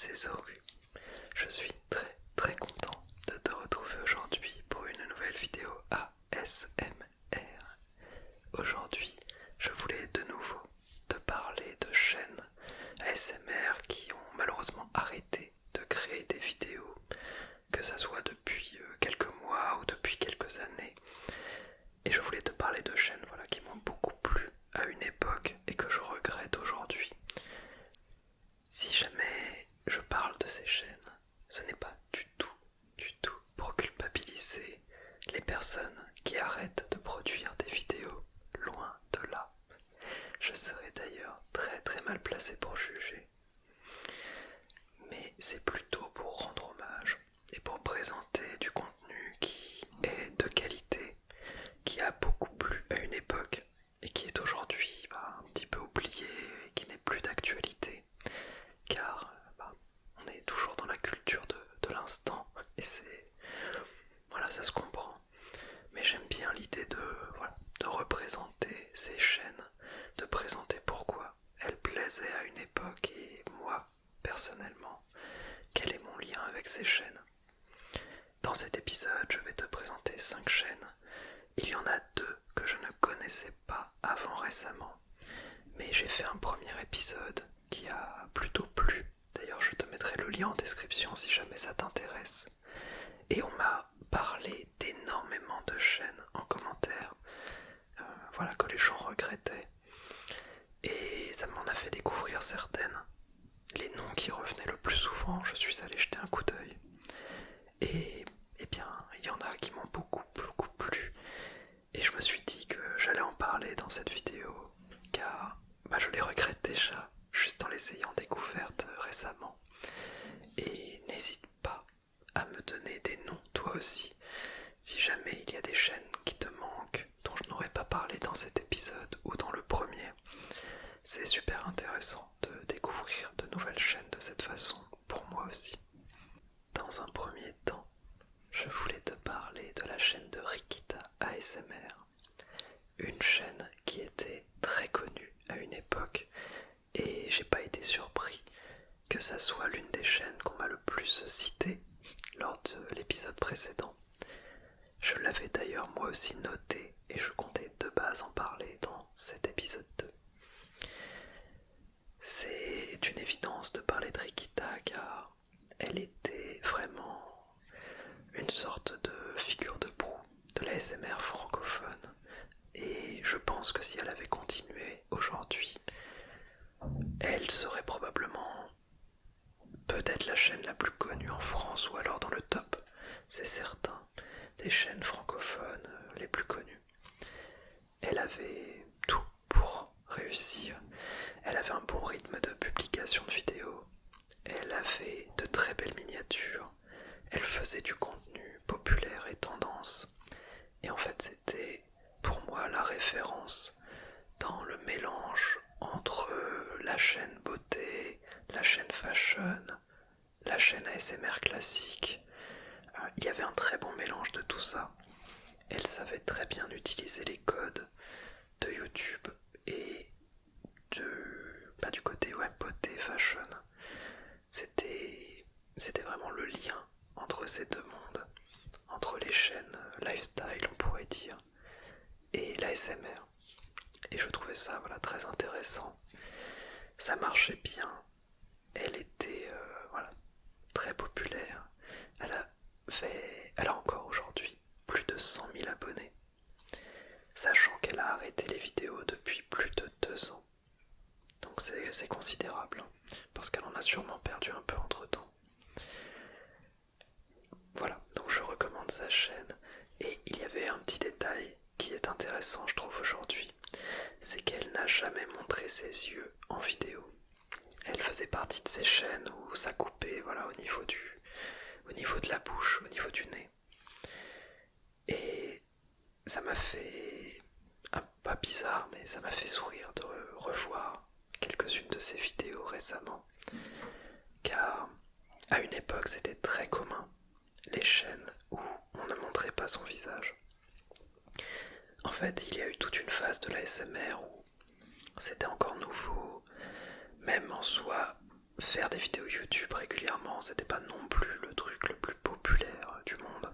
c'est Zoru. Je suis très content de te retrouver aujourd'hui pour une nouvelle vidéo ASMR. Aujourd'hui, je voulais de nouveau te parler de chaînes ASMR qui ont malheureusement arrêté de créer des vidéos, que ça soit depuis quelques mois ou depuis quelques années. Et je voulais te parler de chaînes qui m'ont beaucoup plu à une époque et que je regrette aujourd'hui. Si jamais je parle de ces chaînes, ce n'est pas du tout pour culpabiliser les personnes qui arrêtent de produire des vidéos, loin de là. Je serais d'ailleurs très mal placé pour juger. Mais c'est plutôt pour rendre hommage et pour présenter du contenu qui est de qualité, qui a beaucoup plu à une époque et qui est aujourd'hui un petit peu oublié et qui n'est plus d'actualité. Car on est toujours dans la culture de l'instant et ça se comprend. Mais j'aime bien l'idée de représenter ces chaînes, de présenter pourquoi elles plaisaient à une époque et moi, personnellement, quel est mon lien avec ces chaînes. Dans cet épisode, je vais te présenter 5 chaînes. Il y en a 2 que je ne connaissais pas avant récemment, mais j'ai fait un premier épisode qui a plutôt plu. D'ailleurs, je te mettrai le lien en description si jamais ça t'intéresse. Et on m'a parlé d'énormément de chaînes en commentaire, que les gens regrettaient. Et ça m'en a fait découvrir certaines. Les noms qui revenaient le plus souvent, je suis allé jeter un coup d'œil. Et bien, il y en a qui m'ont beaucoup plu. Et je me suis dit que j'allais en parler dans cette vidéo, car je les regrette déjà, juste en les ayant découvertes récemment. Et n'hésite pas à me donner des noms toi aussi, si jamais il y a des chaînes qui te manquent, dont je n'aurais pas parlé dans cet épisode ou dans le premier. C'est super intéressant de découvrir de nouvelles chaînes de cette façon, pour moi aussi. Dans un premier temps, je voulais te parler de la chaîne de Rikita ASMR, une chaîne qui était très connue à une époque et j'ai pas été surpris que ça soit l'une des chaînes qu'on m'a le plus citée lors de l'épisode précédent. Je l'avais d'ailleurs moi aussi noté et je comptais de base en parler dans cet épisode 2. C'est une évidence de parler de Rikita car elle était vraiment une sorte de figure de proue de l'ASMR francophone et je pense que si elle avait continué aujourd'hui, elle serait probablement peut-être la chaîne la plus connue en France ou alors dans le top, c'est certain, des chaînes francophones les plus connues. Elle avait tout pour réussir. Elle avait un bon rythme de publication de vidéos. Elle avait de très belles miniatures. Elle faisait du contenu populaire et tendance. Et en fait, c'était pour moi la référence dans le mélange entre la chaîne beauté, la chaîne fashion, la chaîne ASMR classique. Il y avait un très bon mélange de tout ça. Elle savait très bien utiliser les codes de YouTube et du côté beauté, fashion. C'était vraiment le lien entre ces deux mondes, entre les chaînes lifestyle on pourrait dire, et l'ASMR. Et je trouvais ça très intéressant. Ça marchait bien. Elle était très populaire. Elle a encore aujourd'hui plus de 100 000 abonnés. Sachant qu'elle a arrêté les vidéos depuis plus de 2 ans. Donc c'est considérable, parce qu'elle en a sûrement perdu un peu entre temps. Voilà, donc je recommande sa chaîne. Et il y avait un petit détail qui est intéressant je trouve aujourd'hui, c'est qu'elle n'a jamais montré ses yeux en vidéo. Elle faisait partie de ces chaînes où ça coupait au niveau de la bouche, au niveau du nez. Et ça m'a fait, pas bizarre, mais ça m'a fait sourire de revoir quelques-unes de ses vidéos récemment. Car à une époque c'était très commun, les chaînes où on ne montrait pas son visage. En fait, il y a eu toute une phase de l'ASMR où c'était encore nouveau, même en soi, faire des vidéos YouTube régulièrement, c'était pas non plus le truc le plus populaire du monde.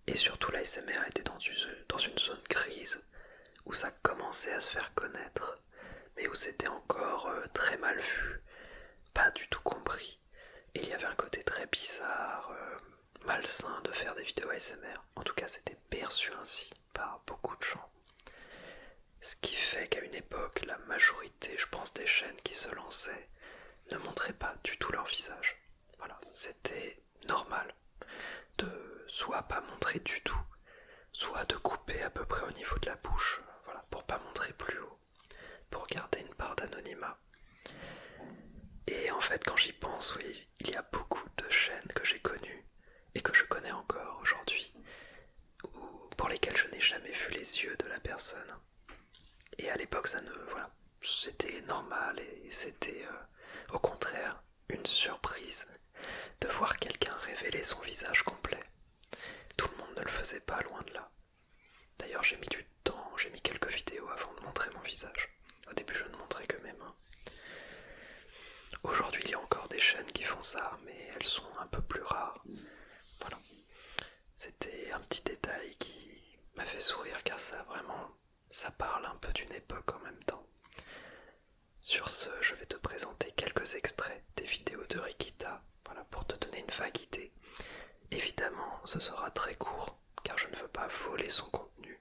Et surtout l'ASMR était dans une zone grise où ça commençait à se faire connaître, mais où c'était encore très mal vu, pas du tout compris. Et il y avait un côté très bizarre, malsain de faire des vidéos ASMR. En tout cas, c'était perçu ainsi par beaucoup de gens. Ce qui fait qu'à une époque, la majorité, je pense, des chaînes qui se lançaient ne montraient pas du tout leur visage. Voilà, c'était normal de soit pas montrer du tout, soit de couper à peu près au niveau de la bouche, voilà, pour pas montrer plus haut, pour garder une part d'anonymat. Et en fait, quand j'y pense, oui, il y a beaucoup de chaînes que j'ai connues et que je connais encore aujourd'hui, pour lesquelles je n'ai jamais vu les yeux de la personne. Et à l'époque, voilà, c'était normal et c'était au contraire une surprise de voir quelqu'un révéler son visage complet. Tout le monde ne le faisait pas, loin de là. D'ailleurs, j'ai mis du temps, j'ai mis quelques vidéos avant de montrer mon visage. Au début, je ne montrais que mes mains. Aujourd'hui, il y a encore des chaînes qui font ça, mais elles sont un peu plus rares. Voilà. C'était un petit détail qui m'a fait sourire, car ça parle un peu d'une époque en même temps. Sur ce, je vais te présenter quelques extraits des vidéos de Rikita, voilà, pour te donner une vague idée. Évidemment, ce sera très court, car je ne veux pas voler son contenu,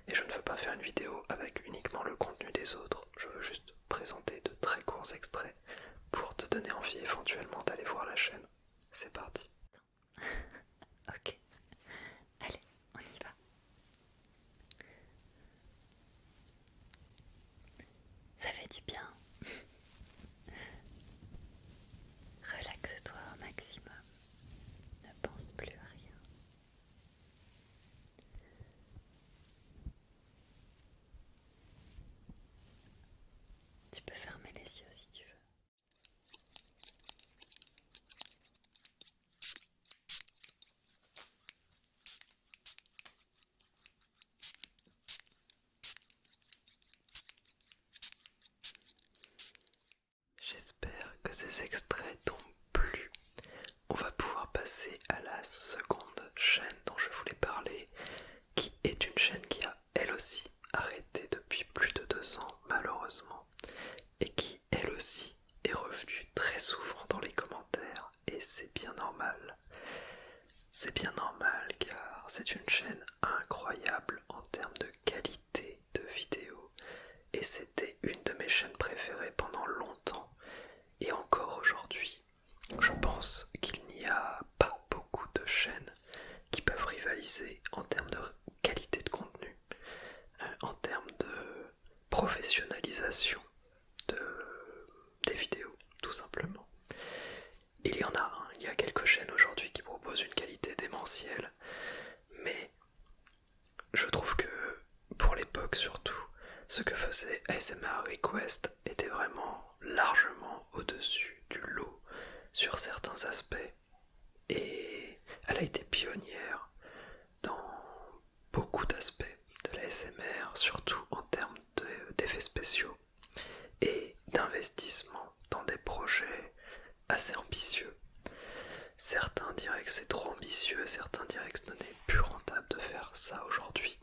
et je ne veux pas faire une vidéo avec uniquement le contenu des autres. Je veux juste présenter de très courts extraits pour te donner envie éventuellement d'aller voir la chaîne. C'est parti. Ok, allez, on y va. Ça fait du bien. Relaxe-toi au maximum. Ne pense plus à rien. Tu peux fermer les yeux si tu veux. J'espère que ces extraits t'ont plu. On va pouvoir passer à la seconde chaîne dont je voulais parler, qui est une chaîne qui a elle aussi arrêté depuis plus de 2 ans malheureusement, et qui elle aussi est revenue très souvent dans les commentaires, et c'est bien normal. C'est bien normal car c'est une chaîne incroyable en termes de qualité de vidéo, et c'était une de mes chaînes préférées pendant longtemps et encore aujourd'hui. Je pense qu'il n'y a pas beaucoup de chaînes qui peuvent rivaliser en termes de qualité de contenu, en termes de professionnalisation des vidéos, tout simplement. Il y en a, hein, il y a quelques chaînes aujourd'hui qui proposent une qualité démentielle, mais je trouve que pour l'époque surtout, ce que faisait ASMR Request était vraiment largement au-dessus du lot sur certains aspects, et elle a été pionnière dans beaucoup d'aspects de l'ASMR, surtout en termes d'effets spéciaux et d'investissement dans des projets assez ambitieux. Certains diraient que c'est trop ambitieux, certains diraient que ce n'est plus rentable de faire ça aujourd'hui,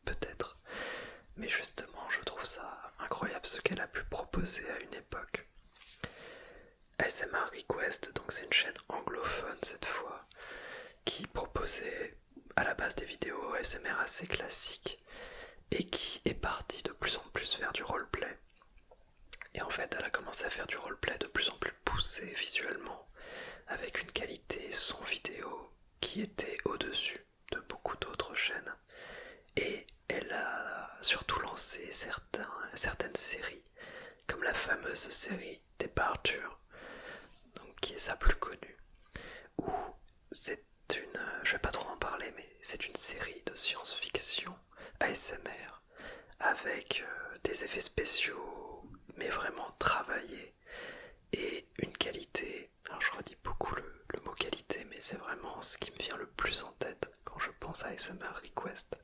peut-être, mais justement je trouve ça incroyable ce qu'elle a pu proposer à une époque. ASMR Request, donc c'est une chaîne anglophone cette fois, qui proposait à la base des vidéos ASMR assez classiques et qui est partie de plus en plus vers du roleplay. Et en fait, elle a commencé à faire du roleplay de plus en plus poussé visuellement, avec une qualité son vidéo qui était au-dessus de beaucoup d'autres chaînes. Et elle a surtout lancé certaines séries, comme la fameuse série Departure, donc qui est sa plus connue, où je vais pas trop en parler, mais c'est une série de science-fiction ASMR avec des effets spéciaux, mais vraiment travaillés, et une qualité, alors je redis beaucoup le mot qualité, mais c'est vraiment ce qui me vient le plus en tête quand je pense à ASMR Request.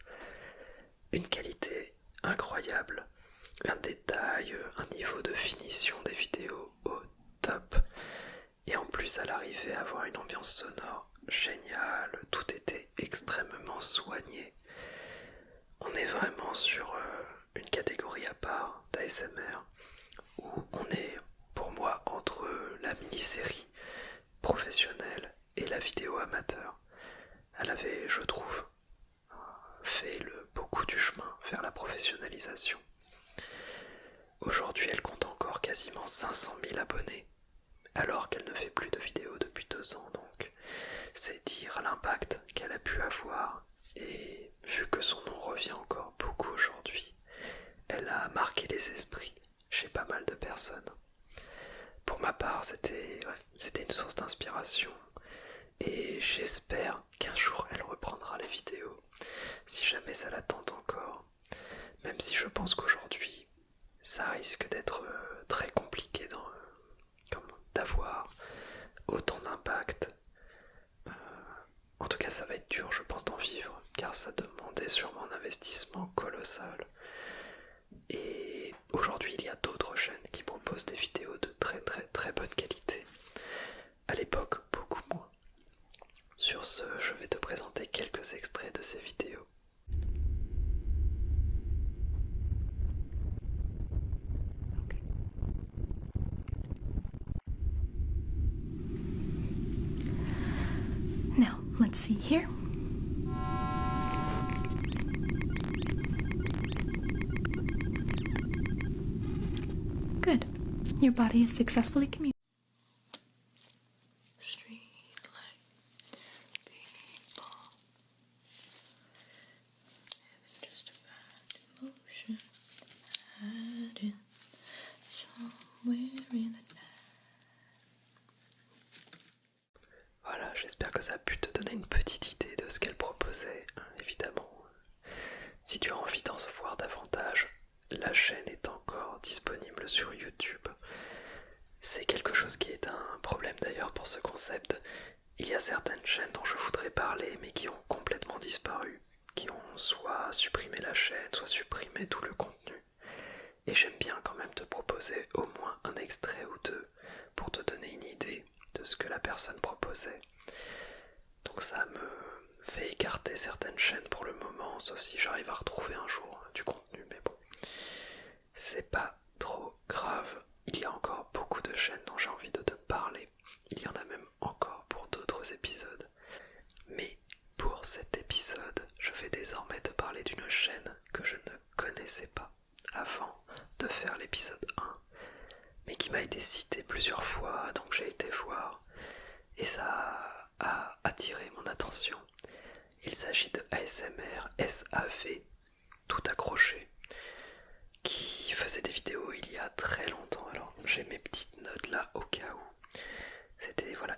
Une qualité incroyable, un détail, un niveau de finition des vidéos au plus, elle arrivait à avoir une ambiance sonore géniale, tout était extrêmement soigné. On est vraiment sur une catégorie à part d'ASMR où on est, pour moi, entre la mini-série professionnelle et la vidéo amateur. Elle avait, je trouve, fait beaucoup du chemin vers la professionnalisation. Aujourd'hui, elle compte encore quasiment 500 000 abonnés, alors qu'elle ne fait plus de vidéos depuis 2 ans, donc c'est dire l'impact qu'elle a pu avoir, et vu que son nom revient encore beaucoup aujourd'hui, elle a marqué les esprits chez pas mal de personnes. Pour ma part, c'était une source d'inspiration, et j'espère qu'un jour elle reprendra les vidéos, si jamais ça la tente encore, même si je pense qu'aujourd'hui, ça risque d'être très compliqué d'avoir autant d'impact. En tout cas, ça va être dur, je pense, d'en vivre, car ça demandait sûrement un investissement colossal. Et aujourd'hui, il y a d'autres chaînes qui proposent des vidéos de très très très bonne qualité. À l'époque, beaucoup moins. Sur ce, je vais te présenter quelques extraits de ces vidéos. Now, let's see here. Good. Your body is successfully communicating. Voilà, j'espère que ça a pu te donner une petite idée de ce qu'elle proposait. Évidemment, si tu as envie d'en savoir davantage, la chaîne est encore disponible sur YouTube. C'est quelque chose qui est un problème d'ailleurs pour ce concept. Il y a certaines chaînes dont je voudrais parler mais qui ont complètement disparu, qui ont soit supprimé la chaîne, soit supprimé tout le contenu. Et j'aime bien quand même te proposer au moins un extrait ou deux pour te donner une idée de ce que la personne proposait. Donc ça me fait écarter certaines chaînes pour le moment, sauf si j'arrive à retrouver un jour du contenu, mais bon, c'est pas trop grave. Il y a encore beaucoup de chaînes dont j'ai envie de te parler. Il y en a même encore pour d'autres épisodes. Mais pour cet épisode, je vais désormais te parler d'une chaîne que je ne connaissais pas avant de faire l'épisode 1, mais qui m'a été citée plusieurs fois, donc j'ai été voir, et ça a attiré mon attention. Il s'agit de ASMR SAV, tout accroché, qui faisait des vidéos il y a très longtemps. Alors j'ai mes petites notes là au cas où. C'était, voilà,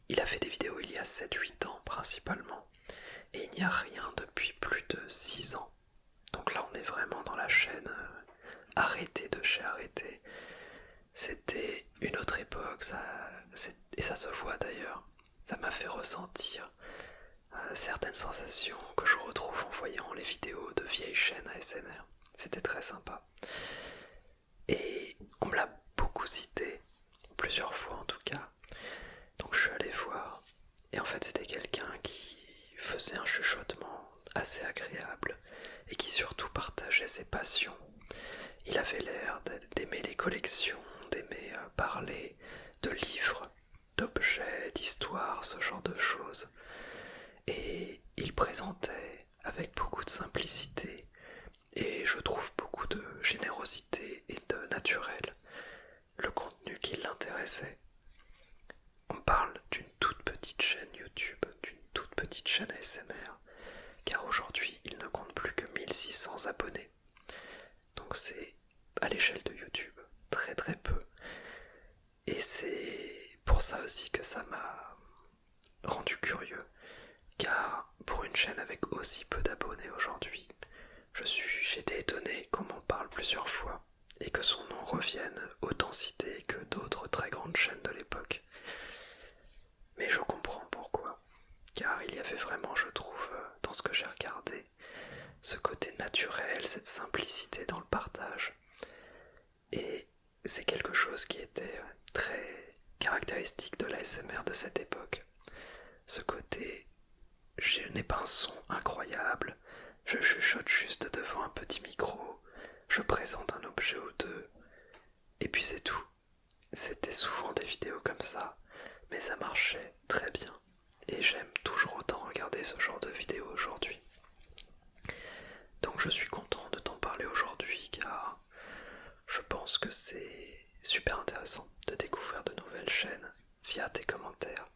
il a fait des vidéos il y a 7-8 ans principalement, et il n'y a rien depuis plus de 6 ans. Donc là on est vraiment dans la chaîne arrêtée de chez arrêté. C'était une autre époque, et ça se voit d'ailleurs. Ça m'a fait ressentir certaines sensations que je retrouve en voyant les vidéos de vieilles chaînes ASMR. C'était très sympa. Et on me l'a beaucoup cité, plusieurs fois en tout cas. Donc je suis allé voir. Et en fait c'était quelqu'un qui faisait un chuchotement assez agréable et qui surtout partageait ses passions. Il avait l'air d'aimer les collections, d'aimer parler de livres, d'objets, d'histoires, ce genre de choses. Et il présentait avec beaucoup de simplicité et je trouve beaucoup de générosité et de naturel le contenu qui l'intéressait. On parle d'une toute petite chaîne YouTube, d'une toute petite chaîne ASMR, car aujourd'hui il ne compte plus que 1600 abonnés. Donc c'est à l'échelle de YouTube très très peu. Et c'est pour ça aussi que ça m'a rendu curieux, car pour une chaîne avec aussi peu d'abonnés aujourd'hui, j'étais étonné qu'on m'en parle plusieurs fois et que son nom revienne autant cité que d'autres très grandes chaînes de l'époque. Mais je comprends pourquoi, car il y avait vraiment, je trouve, dans ce que j'ai regardé, ce côté naturel, cette simplicité dans le partage. Et c'est quelque chose qui était très caractéristique de l'ASMR de cette époque. Ce côté, je n'ai pas un son incroyable, je chuchote juste devant un petit micro, je présente un objet ou deux, et puis c'est tout. C'était souvent des vidéos comme ça, mais ça marchait très bien, et j'aime toujours autant regarder ce genre de vidéos aujourd'hui. Donc je suis content de t'en parler aujourd'hui, car je pense que c'est super intéressant de découvrir de nouvelles chaînes via tes commentaires,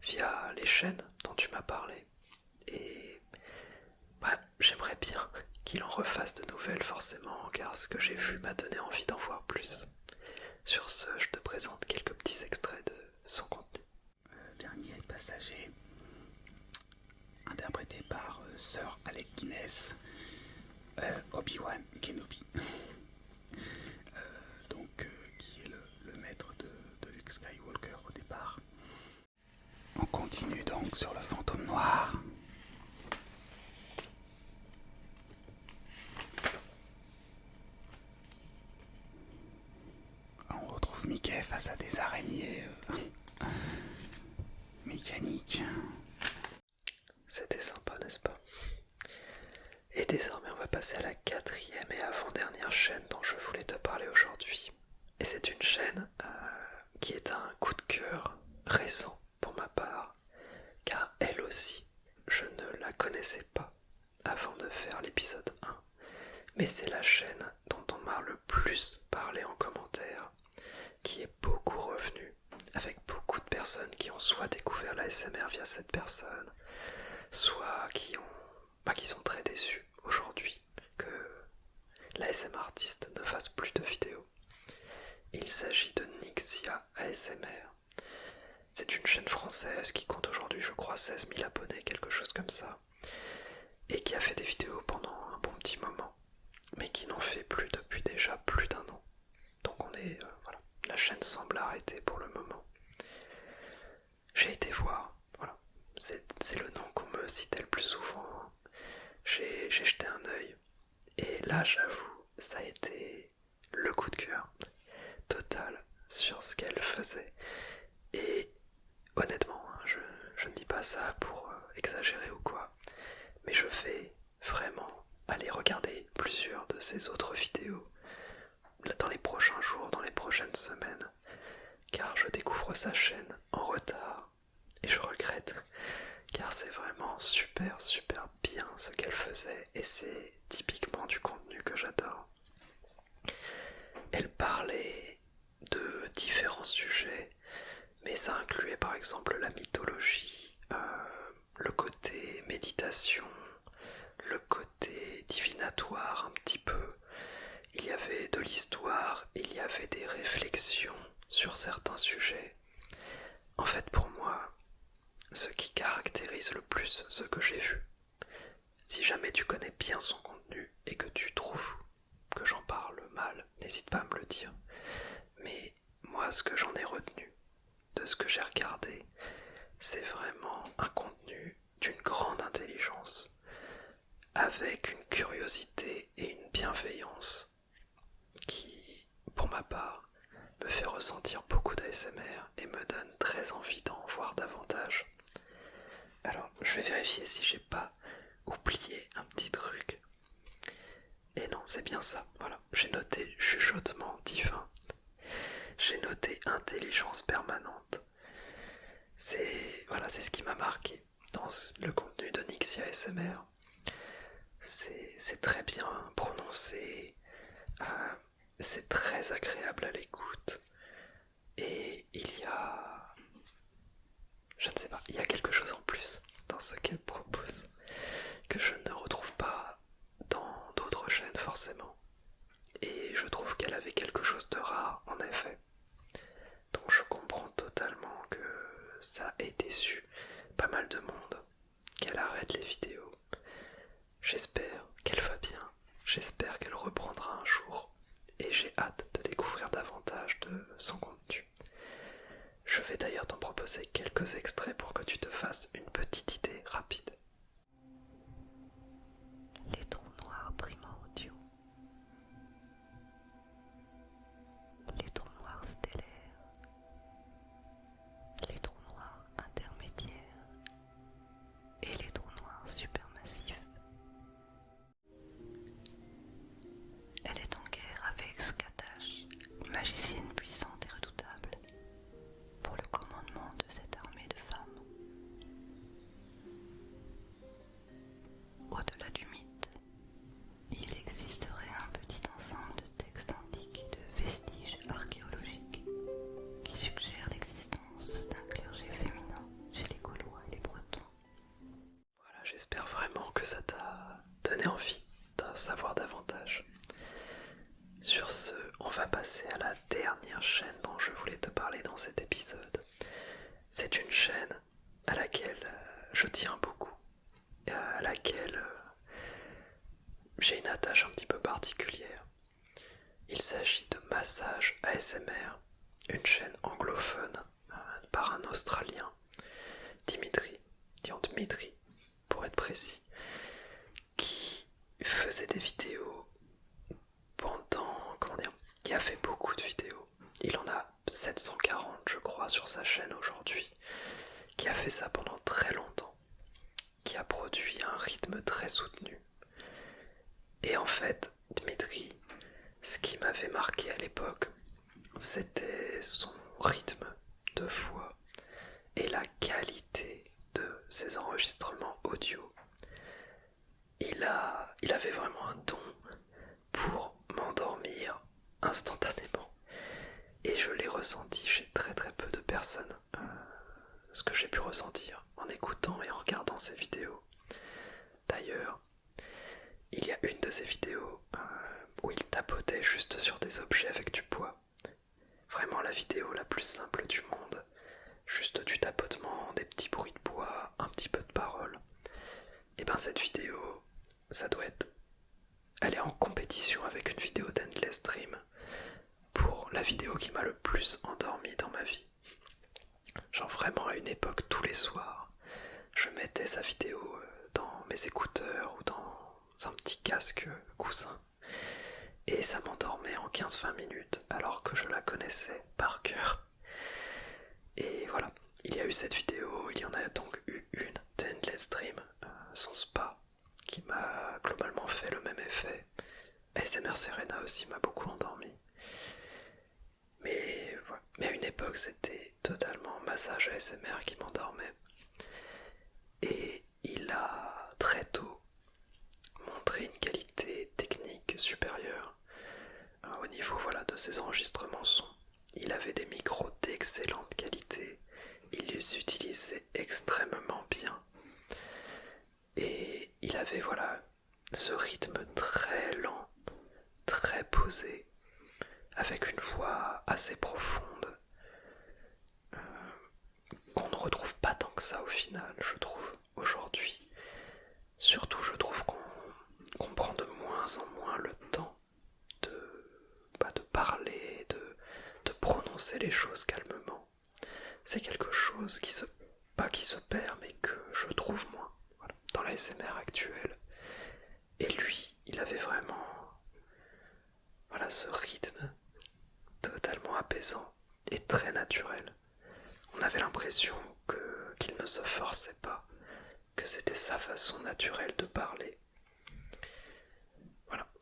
via les chaînes dont tu m'as parlé. Et j'aimerais bien qu'il en refasse de nouvelles forcément, car ce que j'ai vu m'a donné envie d'en voir plus. Sur ce, je te présente quelques petits extraits de son contenu. Dernier passager, interprété par Sir Alec Guinness, Obi-Wan Kenobi. Qui est le maître de Luke Skywalker au départ. On continue donc sur le fantôme noir. On retrouve Mickey face à des araignées mécaniques. C'était sympa, n'est-ce pas? Et désormais, on va passer à la 4e et avant-dernière chaîne dont je voulais te parler aujourd'hui. Et c'est une chaîne qui est un coup de cœur récent pour ma part, car elle aussi, je ne la connaissais pas avant de faire l'épisode 1. Mais c'est la chaîne dont on m'a le plus parlé en commentaire, qui est beaucoup revenue, avec beaucoup de personnes qui ont soit découvert l'ASMR via cette personne, soit qui sont très déçus aujourd'hui que l'ASMR artiste ne fasse plus de vidéos. Il s'agit de Nixia ASMR. C'est une chaîne française qui compte aujourd'hui, je crois, 16 000 abonnés, quelque chose comme ça, et qui a fait des vidéos pendant un bon petit moment, mais qui n'en fait plus depuis déjà plus d'1 an. Donc voilà, la chaîne semble arrêtée pour le moment. J'ai été voir, voilà, c'est le nom qu'on me citait le plus souvent. J'ai jeté un œil, et là j'avoue, ça a été le coup de cœur total sur ce qu'elle faisait. Et honnêtement, je ne dis pas ça pour exagérer ou quoi, mais je vais vraiment aller regarder plusieurs de ses autres vidéos dans les prochains jours, dans les prochaines semaines, car je découvre sa chaîne en retard et je regrette, car c'est vraiment super bien ce qu'elle faisait et c'est typiquement du contenu que j'adore. Elle parlait de différents sujets, mais ça incluait par exemple la mythologie, le côté méditation, le côté divinatoire un petit peu. Il y avait de l'histoire, il y avait des réflexions sur certains sujets. En fait, pour moi, ce qui caractérise le plus ce que j'ai vu, si jamais tu connais bien son contenu et que tu trouves que j'en parle mal, n'hésite pas à me le dire. Mais moi, ce que j'en ai retenu de ce que j'ai regardé, c'est vraiment un contenu d'une grande intelligence, avec une curiosité et une bienveillance qui, pour ma part, me fait ressentir beaucoup d'ASMR et me donne très envie d'en voir davantage. Alors, je vais vérifier si j'ai pas oublié un petit truc. Et non, c'est bien ça, voilà. J'ai noté chuchotement divin. J'ai noté intelligence permanente. C'est ce qui m'a marqué dans le contenu de Nixia ASMR. C'est très bien prononcé, c'est très agréable à l'écoute. Et il y a, je ne sais pas, il y a quelque chose en plus dans ce qu'elle propose que je ne retrouve pas dans d'autres chaînes forcément. Et je trouve qu'elle avait quelque chose de rare en effet. Donc je comprends totalement que ça ait déçu pas mal de monde, qu'elle arrête les vidéos. J'espère qu'elle va bien, j'espère qu'elle reprendra un jour et j'ai hâte de découvrir davantage de son contenu. Je vais d'ailleurs t'en proposer quelques extraits pour que tu te fasses une petite idée rapide. Les trous noirs primordiaux. Les trous noirs stellaires. C'est une chaîne à laquelle je tiens beaucoup, à laquelle j'ai une attache un petit peu particulière. Il s'agit de Massage ASMR, une chaîne anglophone par un Australien, Dimitri pour être précis, qui faisait des vidéos qui a fait beaucoup de vidéos. Il en a 740 je crois sur sa chaîne aujourd'hui, qui a fait ça pendant très longtemps, qui a produit un rythme très soutenu. Et en fait, Dimitri, ce qui m'avait marqué à l'époque, c'était son rythme de voix et la qualité de ses enregistrements audio. Il avait vraiment un don pour m'endormir instantanément. Et je l'ai ressenti chez très très peu de personnes. Ce que j'ai pu ressentir en écoutant et en regardant ses vidéos. D'ailleurs, il y a une de ces vidéos où il tapotait juste sur des objets avec du poids. Vraiment la vidéo la plus simple du monde. Juste du tapotement, des petits bruits de bois, un petit peu de paroles. Et ben cette vidéo, ça doit être... Elle est en compétition avec une vidéo d'Endless Dream pour la vidéo qui m'a le plus endormi dans ma vie. Genre vraiment à une époque, tous les soirs, je mettais sa vidéo dans mes écouteurs ou dans un petit casque coussin et ça m'endormait en 15-20 minutes alors que je la connaissais par cœur. Et voilà, il y a eu cette vidéo, il y en a donc eu une de Endless Dream, son spa, qui m'a globalement fait le même effet. ASMR Serena aussi m'a beaucoup endormi. Mais voilà. Mais à une époque, c'était totalement Massage ASMR qui m'endormait. Et il a très tôt montré une qualité technique supérieure au niveau de ses enregistrements son. Il avait des micros d'excellente qualité, il les utilisait extrêmement bien. Et il avait ce rythme très lent, très posé, avec une voix assez profonde, qu'on ne retrouve pas tant que ça au final, je trouve, aujourd'hui. Surtout, je trouve qu'on prend de moins en moins le temps de parler, de prononcer les choses calmement. C'est quelque chose pas qui se perd, mais que je trouve moins dans la SMR actuelle. Et lui, il avait vraiment ce rythme totalement apaisant et très naturel. On avait l'impression qu'il ne se forçait pas, que c'était sa façon naturelle de parler.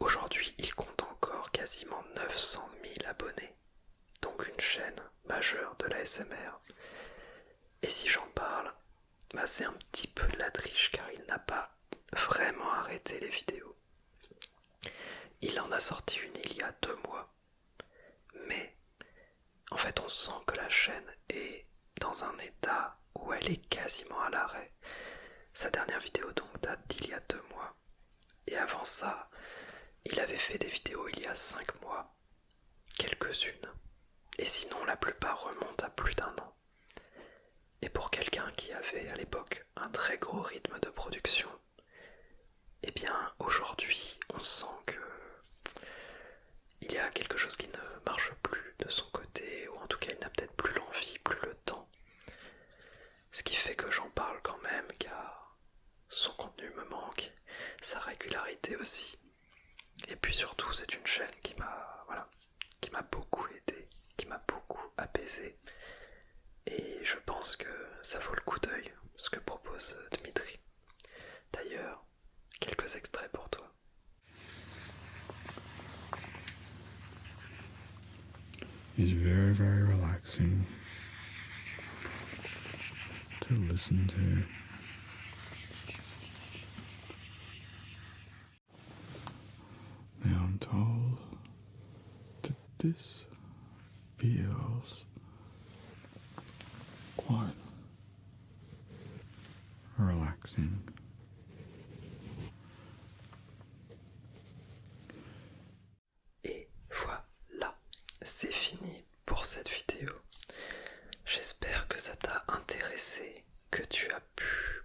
Aujourd'hui, il compte encore quasiment 900 000 abonnés, donc une chaîne majeure de la SMR. Et si j'en parle, c'est un petit peu de la triche car il n'a pas vraiment arrêté les vidéos. Il en a sorti une il y a 2 mois, mais en fait on sent que la chaîne est dans un état où elle est quasiment à l'arrêt. Sa dernière vidéo donc date d'il y a 2 mois, et avant ça, il avait fait des vidéos il y a 5 mois, quelques-unes, et sinon la plupart remontent à plus d'1 an. Et pour quelqu'un qui avait à l'époque un très gros rythme de production, eh bien aujourd'hui on sent que il y a quelque chose qui ne marche plus de son côté, ou en tout cas il n'a peut-être plus l'envie, plus le temps. Ce qui fait que j'en parle quand même car son contenu me manque, sa régularité aussi. Et puis surtout c'est une chaîne qui m'a beaucoup aidé, qui m'a beaucoup apaisé. Et je pense que ça vaut le coup d'œil, ce que propose Dimitri. D'ailleurs, quelques extraits pour toi. It's very, very relaxing to listen to. Now I'm told that this feels quite relaxing. Et voilà, c'est fini pour cette vidéo. J'espère que ça t'a intéressé, que tu as pu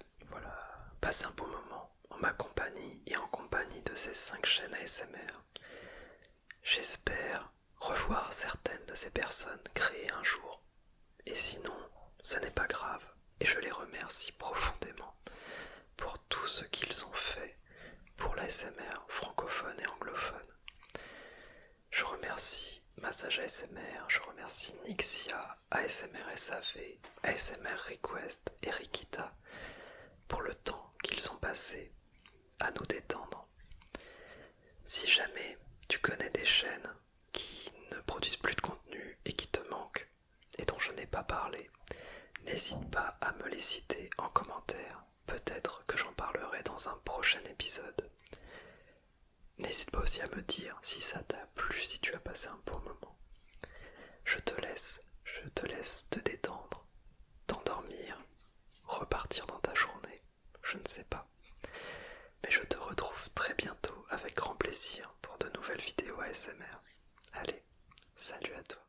passer un bon moment en ma compagnie et en compagnie de ces 5 chaînes ASMR. J'espère revoir certaines de ces personnes créées un jour. Et sinon, ce n'est pas grave, et je les remercie profondément pour tout ce qu'ils ont fait pour l'ASMR francophone et anglophone. Je remercie Massage ASMR, je remercie Nixia, ASMR SAV, ASMR Request et Rikita pour le temps qu'ils ont passé à nous détendre. Si jamais tu connais des chaînes qui ne produisent plus de contenu et qui te manquent et dont je n'ai pas parlé, n'hésite pas à me les citer en commentaire, peut-être que j'en parlerai dans un prochain épisode. N'hésite pas aussi à me dire si ça t'a plu, si tu as passé un bon moment. Je te laisse te détendre, t'endormir, repartir dans ta journée, je ne sais pas. Mais je te retrouve très bientôt avec grand plaisir pour de nouvelles vidéos ASMR. Allez, salut à toi.